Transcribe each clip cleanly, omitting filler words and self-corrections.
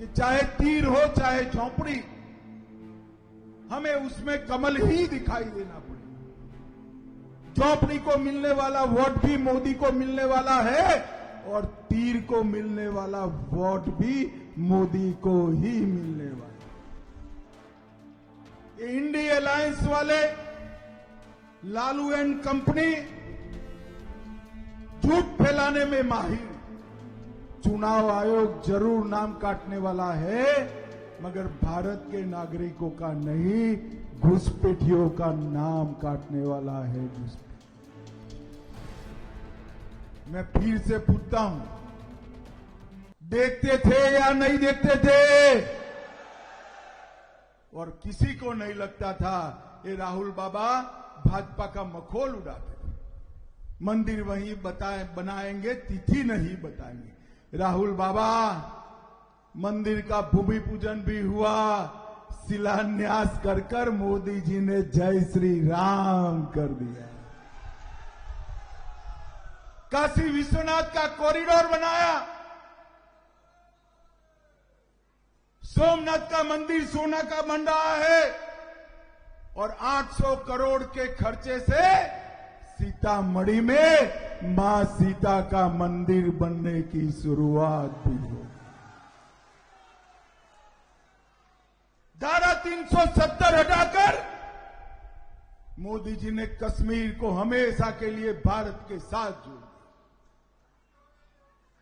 कि चाहे तीर हो चाहे झोंपड़ी, हमें उसमें कमल ही दिखाई देना पड़ेगा। झोंपड़ी को मिलने वाला वोट भी मोदी को मिलने वाला है और तीर को मिलने वाला वोट भी मोदी को ही मिलने वाला है। इंडी अलायंस वाले लालू एंड कंपनी झूठ फैलाने में माहिर। चुनाव आयोग जरूर नाम काटने वाला है, मगर भारत के नागरिकों का नहीं, घुसपैठियों का नाम काटने वाला है। मैं फिर से पूछता हूं, देखते थे या नहीं देखते थे? और किसी को नहीं लगता था ये राहुल बाबा भाजपा का मखौल उड़ाते थे। मंदिर वहीं बनाएंगे, तिथि नहीं बताएंगे। राहुल बाबा, मंदिर का भूमि पूजन भी हुआ, शिलान्यास कर कर मोदी जी ने जय श्री राम कर दिया। काशी विश्वनाथ का कॉरिडोर बनाया, सोमनाथ का मंदिर सोना का बन रहा है और 800 करोड़ के खर्चे से सीतामढ़ी में मां सीता का मंदिर बनने की शुरुआत भी हो। धारा 370 हटाकर मोदी जी ने कश्मीर को हमेशा के लिए भारत के साथ जोड़ दिया।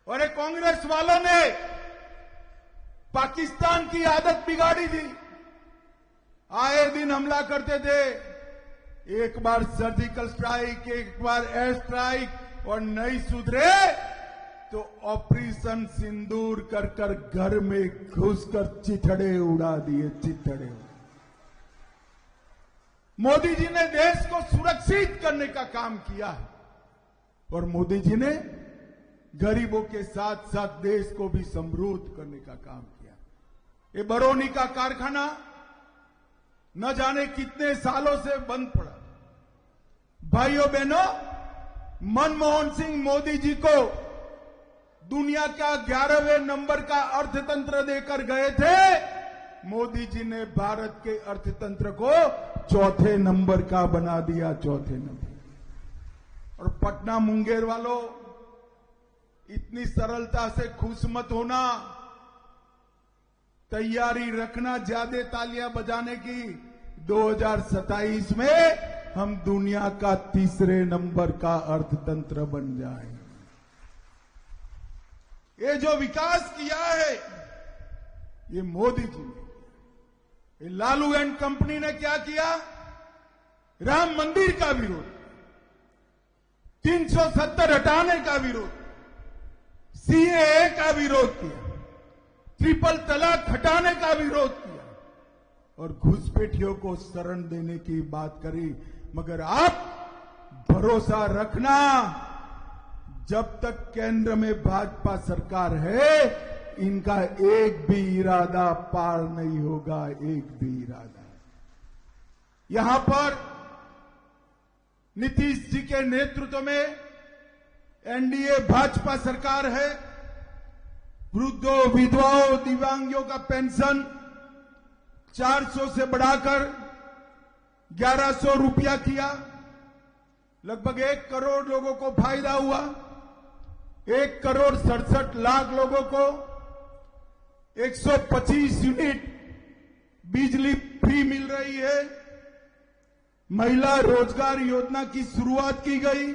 और एक कांग्रेस वालों ने पाकिस्तान की आदत बिगाड़ी थी। आए दिन हमला करते थे, एक बार सर्जिकल स्ट्राइक, एक बार एयर स्ट्राइक, और नहीं सुधरे तो ऑपरेशन सिंदूर कर कर घर में घुसकर चिथड़े उड़ा दिए। चिथड़े मोदी जी ने देश को सुरक्षित करने का काम किया है और मोदी जी ने गरीबों के साथ साथ देश को भी समृद्ध करने का काम किया। ये बरौनी का कारखाना न जाने कितने सालों से बंद पड़ा। भाइयों बहनों, मनमोहन सिंह मोदी जी को दुनिया का 11वें नंबर का अर्थतंत्र देकर गए थे। मोदी जी ने भारत के अर्थतंत्र को 4थे नंबर का बना दिया, 4थे नंबर। और पटना मुंगेर वालों, इतनी सरलता से खुश मत होना, तैयारी रखना ज्यादा तालियां बजाने की। 2027 में हम दुनिया का 3रे नंबर का अर्थतंत्र बन जाएंगे। ये जो विकास किया है ये मोदी जी ने। ये लालू एंड कंपनी ने क्या किया? राम मंदिर का विरोध, 370 हटाने का विरोध, सीएए का विरोध किया, ट्रिपल तलाक हटाने का विरोध किया और घुसपैठियों को शरण देने की बात करी। मगर आप भरोसा रखना, जब तक केंद्र में भाजपा सरकार है, इनका एक भी इरादा पार नहीं होगा, एक भी इरादा। यहां पर नीतीश जी के नेतृत्व में एनडीए भाजपा सरकार है। वृद्धों, विधवाओं, दिव्यांगों का पेंशन 400 से बढ़ाकर 1100 रुपया किया। लगभग 1 करोड़ लोगों को फायदा हुआ। 1 करोड़ 67 लाख लोगों को 125 यूनिट बिजली फ्री मिल रही है। महिला रोजगार योजना की शुरुआत की गई।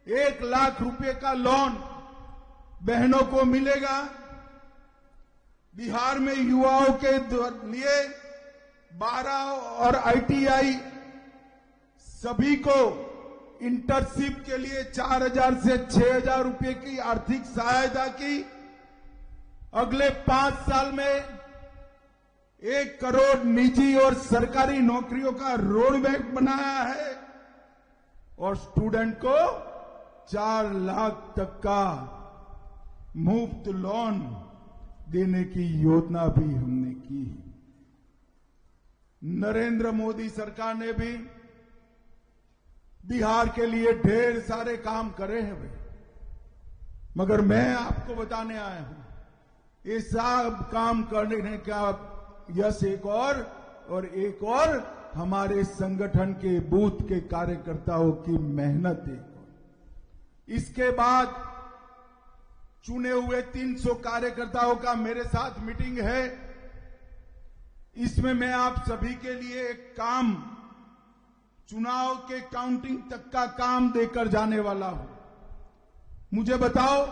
1 लाख रुपए का लोन बहनों को मिलेगा। बिहार में युवाओं के लिए 12 और आईटीआई सभी को इंटर्नशिप के लिए 4000 से 6000 रुपए की आर्थिक सहायता की। अगले 5 साल में 1 करोड़ निजी और सरकारी नौकरियों का रोड मैप बनाया है और स्टूडेंट को 4 लाख तक का मुफ्त लोन देने की योजना भी हमने की। नरेंद्र मोदी सरकार ने भी बिहार के लिए ढेर सारे काम करे हैं, मगर मैं आपको बताने आया हूं, ये सब काम करने का यश एक और हमारे संगठन के बूथ के कार्यकर्ताओं की मेहनत एक और। इसके बाद चुने हुए 300 कार्यकर्ताओं का मेरे साथ मीटिंग है। इसमें मैं आप सभी के लिए एक काम, चुनाव के काउंटिंग तक का काम देकर जाने वाला हूं। मुझे बताओ,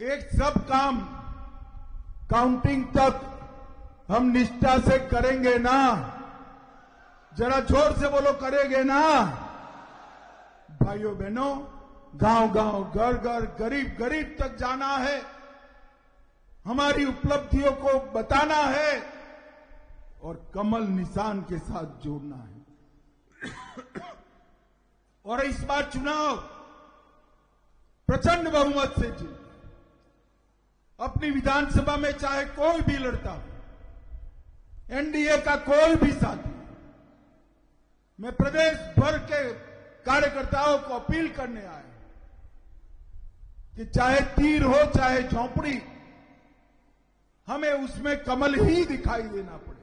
एक सब काम काउंटिंग तक हम निष्ठा से करेंगे ना? जरा जोर से बोलो, करेंगे ना? भाइयों बहनों, गांव गांव, घर घर, गरीब गरीब तक जाना है, हमारी उपलब्धियों को बताना है और कमल निशान के साथ जोड़ना है। और इस बार चुनाव प्रचंड बहुमत से जीत, अपनी विधानसभा में चाहे कोई भी लड़ता हो, एनडीए का कोई भी साथी, मैं प्रदेश भर के कार्यकर्ताओं को अपील करने आया कि चाहे तीर हो चाहे झोंपड़ी, हमें उसमें कमल ही दिखाई देना पड़े।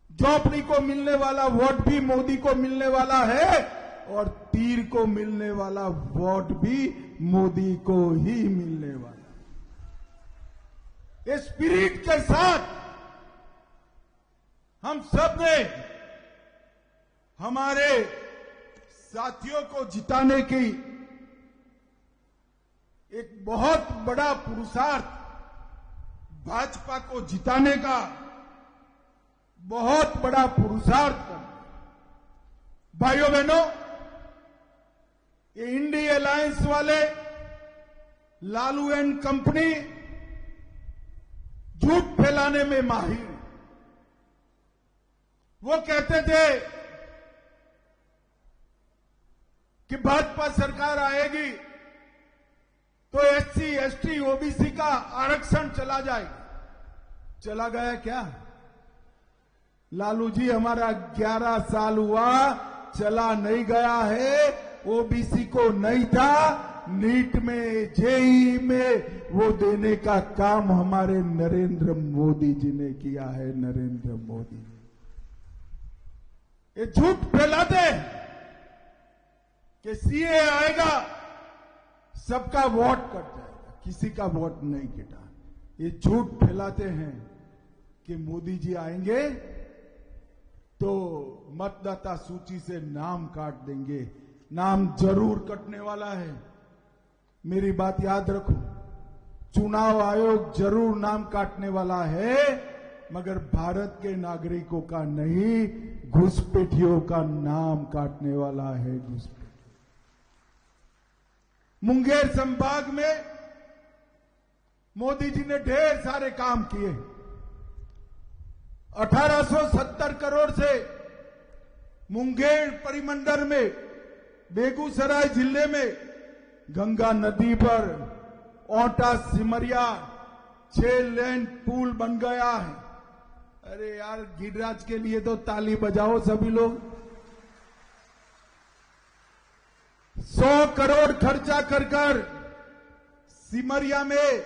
झोंपड़ी को मिलने वाला वोट भी मोदी को मिलने वाला है और तीर को मिलने वाला वोट भी मोदी को ही मिलने वाला। इस स्पिरिट के साथ हम सब ने हमारे साथियों को जिताने की एक बहुत बड़ा पुरुषार्थ, भाजपा को जिताने का बहुत बड़ा पुरुषार्थ करना। भाइयों बहनों, ये इंडिया अलायंस वाले, लालू एंड कंपनी झूठ फैलाने में माहिर। वो कहते थे कि भाजपा सरकार आएगी तो एससी, एसटी, ओबीसी का आरक्षण चला जाएगा। चला गया क्या? लालू जी, हमारा 11 साल हुआ, चला नहीं गया है। ओबीसी को नहीं था, नीट में, जेईई में वो देने का काम हमारे नरेंद्र मोदी जी ने किया है। नरेंद्र मोदी ये झूठ फैलाते हैं कि सीए आएगा, सबका वोट कट जाएगा, किसी का वोट नहीं कटा। ये झूठ फैलाते हैं कि मोदी जी आएंगे तो मतदाता सूची से नाम काट देंगे। नाम जरूर कटने वाला है, मेरी बात याद रखो। चुनाव आयोग जरूर नाम काटने वाला है, मगर भारत के नागरिकों का नहीं, घुसपैठियों का नाम काटने वाला है। घुसपैठियों। मुंगेर संभाग में मोदी जी ने ढेर सारे काम किए। 1870 करोड़ से मुंगेर परिमंडल में, बेगूसराय जिले में गंगा नदी पर ओटा सिमरिया 6 लेन पुल बन गया है। अरे यार, गिरिराज के लिए तो ताली बजाओ सभी लोग। 100 करोड़ खर्चा कर सिमरिया में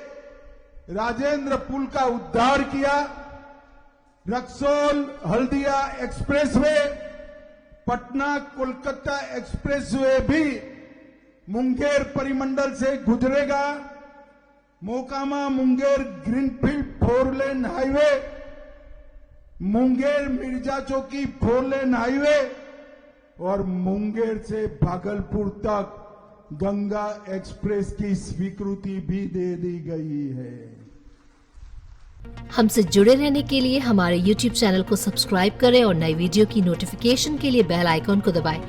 राजेंद्र पुल का उद्धार किया। रक्सौल हल्दिया एक्सप्रेसवे, पटना कोलकाता एक्सप्रेसवे भी मुंगेर परिमंडल से गुजरेगा। Mokama Munger greenfield 4 lane highway, Munger Mirza Chowki 4 lane highway और मुंगेर से भागलपुर तक गंगा एक्सप्रेस की स्वीकृति भी दे दी गई है। हमसे जुड़े रहने के लिए हमारे YouTube चैनल को सब्सक्राइब करें और नई वीडियो की नोटिफिकेशन के लिए बेल आइकॉन को दबाएं।